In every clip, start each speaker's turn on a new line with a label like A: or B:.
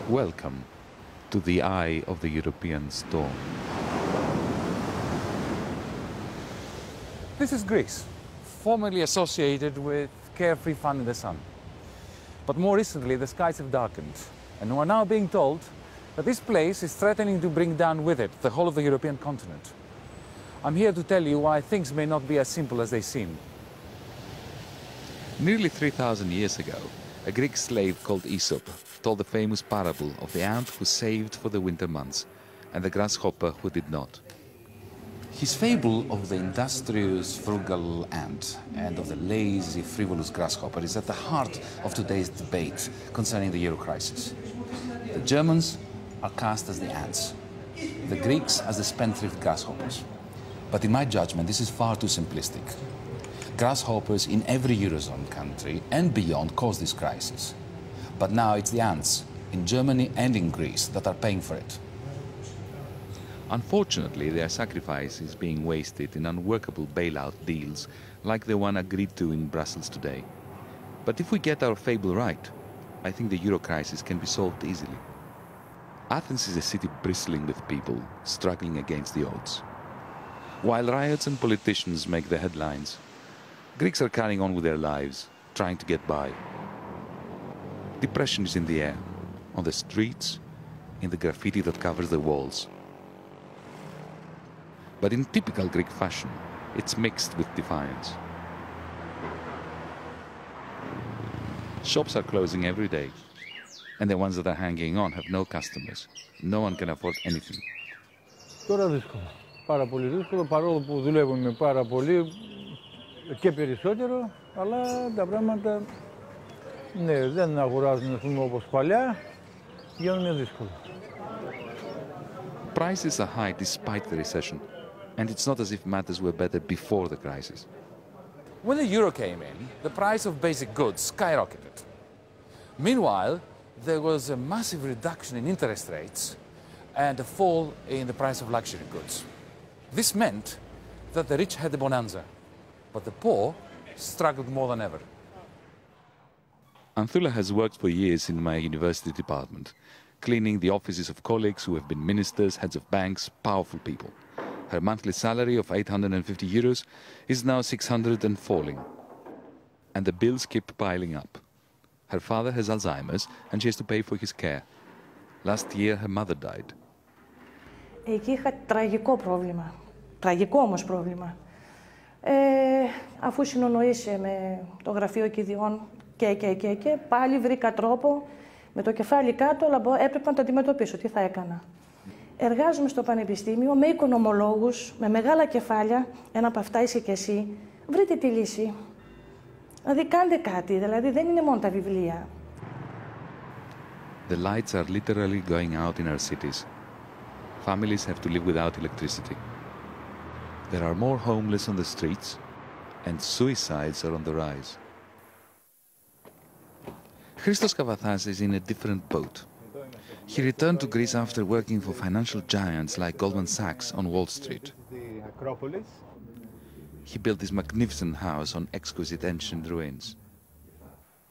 A: Welcome to the eye of the European storm.
B: This is Greece, formerly associated with carefree fun in the sun. But more recently, the skies have darkened, and we are now being told that this place is threatening to bring down with it the whole of the European continent. I'm here to tell you why things may not be as simple as they seem.
A: Nearly 3,000 years ago, a Greek slave called Aesop told the famous parable of the ant who saved for the winter months and the grasshopper who did not.
C: His fable of the industrious, frugal ant and of the lazy, frivolous grasshopper is at the heart of today's debate concerning the euro crisis. The Germans are cast as the ants, the Greeks as the spendthrift grasshoppers. But in my judgment, this is far too simplistic. Grasshoppers in every Eurozone country and beyond caused this crisis. But now it's the ants in Germany and in Greece that are paying for it.
A: Unfortunately, their sacrifice is being wasted in unworkable bailout deals like the one agreed to in Brussels today. But if we get our fable right, I think the euro crisis can be solved easily. Athens is a city bristling with people struggling against the odds. While riots and politicians make the headlines, Greeks are carrying on with their lives, trying to get by. Depression is in the air, on the streets, in the graffiti that covers the walls. But in typical Greek fashion, it's mixed with defiance. Shops are closing every day, and the ones that are hanging on have no customers. No one can afford anything.
D: Τώρα δύσκολο. Πάρα πολύ δύσκολο, παρόλο που δουλεύουμε πάρα πολύ και περισσότερο, αλλά τα πράγματα ναι, δεν αγοράζουν όπως παλιά, γίνουν δύσκολο.
A: Prices are high despite the recession, and it's not as if matters were better before the crisis.
B: When the euro came in, the price of basic goods skyrocketed. Meanwhile, there was a massive reduction in interest rates and a fall in the price of luxury goods. This meant that the rich had a bonanza, but the poor struggled more than ever.
A: Anthula has worked for years in my university department, cleaning the offices of colleagues who have been ministers, heads of banks, powerful people. Her monthly salary of 850 euros is now 600 and falling. And the bills keep piling up. Her father has Alzheimer's and she has to pay for his care. Last year her mother died.
E: Εκεί είχα τραγικό πρόβλημα. Τραγικό όμως πρόβλημα. Αφού συνονοήσε με το γραφείο κηδιών και πάλι βρήκα τρόπο με το κεφάλι κάτω, αλλά έπρεπε να το αντιμετωπίσω. Τι θα έκανα. Εργάζομαι στο πανεπιστήμιο με οικονομολόγους, με μεγάλα κεφάλια, ένα από αυτά είσαι και εσύ. Βρείτε τη λύση. Δηλαδή κάντε κάτι, δηλαδή δεν είναι μόνο τα βιβλία.
A: The lights are literally going out in our cities. Families have to live without electricity. There are more homeless on the streets, and suicides are on the rise. Christos Kavathas is in a different boat. He returned to Greece after working for financial giants like Goldman Sachs on Wall Street. He built this magnificent house on exquisite ancient ruins.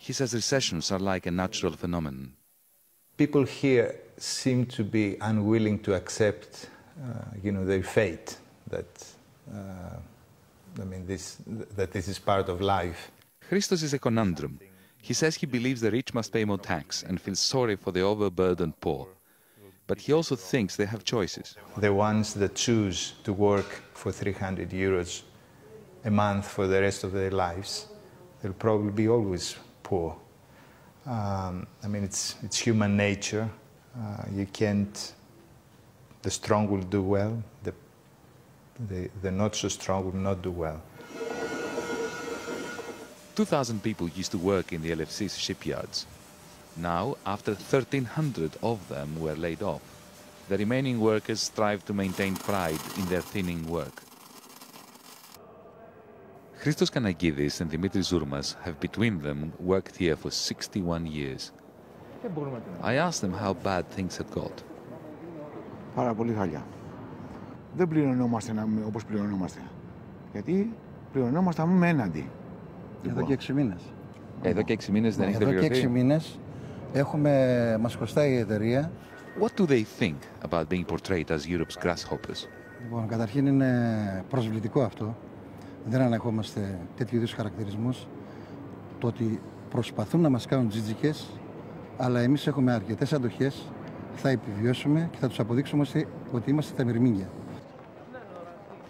A: He says recessions are like a natural phenomenon.
F: People here seem to be unwilling to accept, their fate. That this is part of life.
A: Christos is a conundrum. He says he believes the rich must pay more tax and feels sorry for the overburdened poor. But he also thinks they have choices.
F: The ones that choose to work for 300 euros a month for the rest of their lives, they'll probably be always poor. It's human nature. The strong will do well, the not so strong will not do well.
A: 2,000 people used to work in the LFC's shipyards. Now, after 1,300 of them were laid off, the remaining workers strive to maintain pride in their thinning work. Christos Kanagidis and Dimitris Zourmas have between them worked here for 61 years. I asked them how bad things had got.
G: Πάρα πολύ χάλια. Δεν πληρωνόμαστε όπως πληρωνόμαστε. Γιατί πληρωνόμαστε με έναντι.
H: Εδώ και 6 μήνες.
A: Εδώ και 6 μήνες δεν έχετε πληρωθεί.
H: Εδώ και 6 μήνες Μας κοστάει η εταιρεία.
A: What do they think about being portrayed as Europe's grasshoppers?
H: Λοιπόν, καταρχήν είναι προσβλητικό αυτό. Δεν ανεχόμαστε τέτοιου είδους χαρακτηρισμούς. Το ότι προσπαθούν να μας κάνουν τζιτζικές, αλλά εμείς έχουμε αρκετές αντοχές, θα επιβιώσουμε και θα τους αποδείξουμε ότι είμαστε τα μυρμήγκια.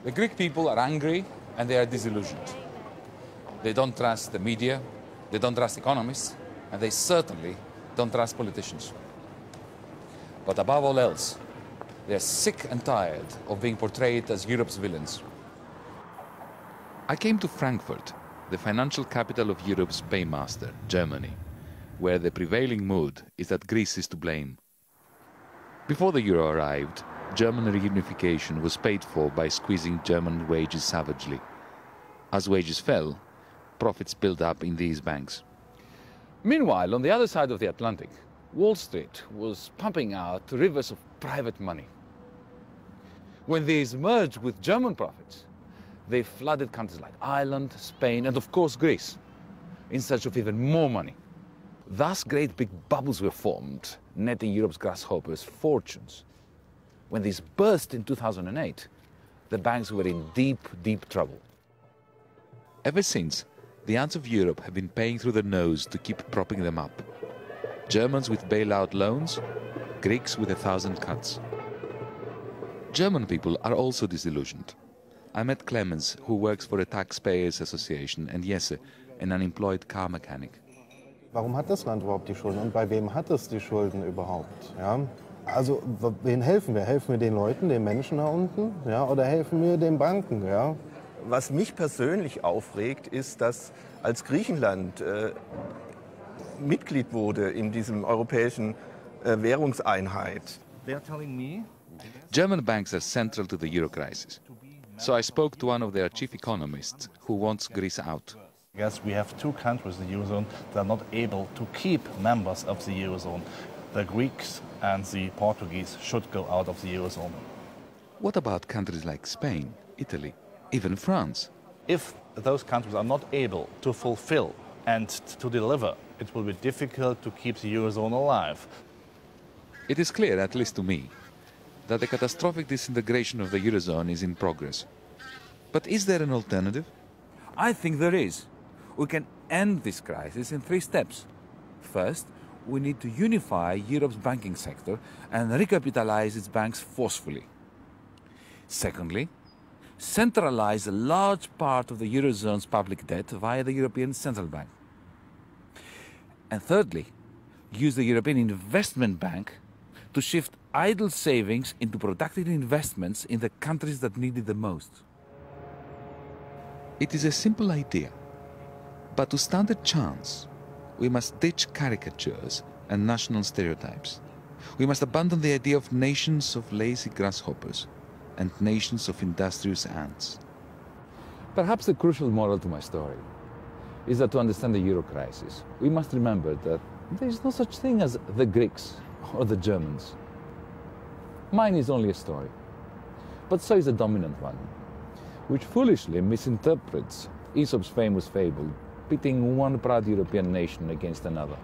B: The Greek people are angry and they are disillusioned. They don't trust the media, they don't trust economists, and they certainly don't trust politicians. But above all else, they are sick and tired of being portrayed as Europe's villains.
A: I came to Frankfurt, the financial capital of Europe's paymaster, Germany, where the prevailing mood is that Greece is to blame. Before the euro arrived, German reunification was paid for by squeezing German wages savagely. As wages fell, profits built up in these banks.
B: Meanwhile, on the other side of the Atlantic, Wall Street was pumping out rivers of private money. When these merged with German profits, they flooded countries like Ireland, Spain, and of course Greece, in search of even more money. Thus, great big bubbles were formed, netting Europe's grasshoppers fortunes. When these burst in 2008, the banks were in deep, deep trouble.
A: Ever since, the ants of Europe have been paying through their nose to keep propping them up. Germans with bailout loans, Greeks with 1,000 cuts. German people are also disillusioned. I met Clemens, who works for a taxpayers association, and Jesse, an unemployed car mechanic.
I: Warum hat das Land überhaupt die Schulden und bei wem hat es die Schulden überhaupt? Ja? Also wen helfen wir? Helfen wir den Leuten, den Menschen da unten, ja? Oder helfen wir den Banken? Ja?
J: Was mich persönlich aufregt, ist, dass als Griechenland Mitglied wurde in diesem europäischen Währungseinheit.
A: German banks are central to the euro crisis. So I spoke to one of their chief economists who wants Greece out.
K: Yes, we have two countries in the Eurozone that are not able to keep members of the Eurozone. The Greeks and the Portuguese should go out of the Eurozone.
A: What about countries like Spain, Italy, even France?
K: If those countries are not able to fulfill and to deliver, it will be difficult to keep the Eurozone alive.
A: It is clear, at least to me, that the catastrophic disintegration of the Eurozone is in progress. But is there an alternative?
L: I think there is. We can end this crisis in 3 steps. First, we need to unify Europe's banking sector and recapitalize its banks forcefully. Secondly, centralize a large part of the Eurozone's public debt via the European Central Bank. And thirdly, use the European Investment Bank to shift idle savings into productive investments in the countries that need it the most.
A: It is a simple idea, but to stand a chance, we must ditch caricatures and national stereotypes. We must abandon the idea of nations of lazy grasshoppers and nations of industrious ants.
B: Perhaps the crucial moral to my story is that to understand the euro crisis, we must remember that there is no such thing as the Greeks or the Germans. Mine is only a story, but so is the dominant one, which foolishly misinterprets Aesop's famous fable, pitting one proud European nation against another.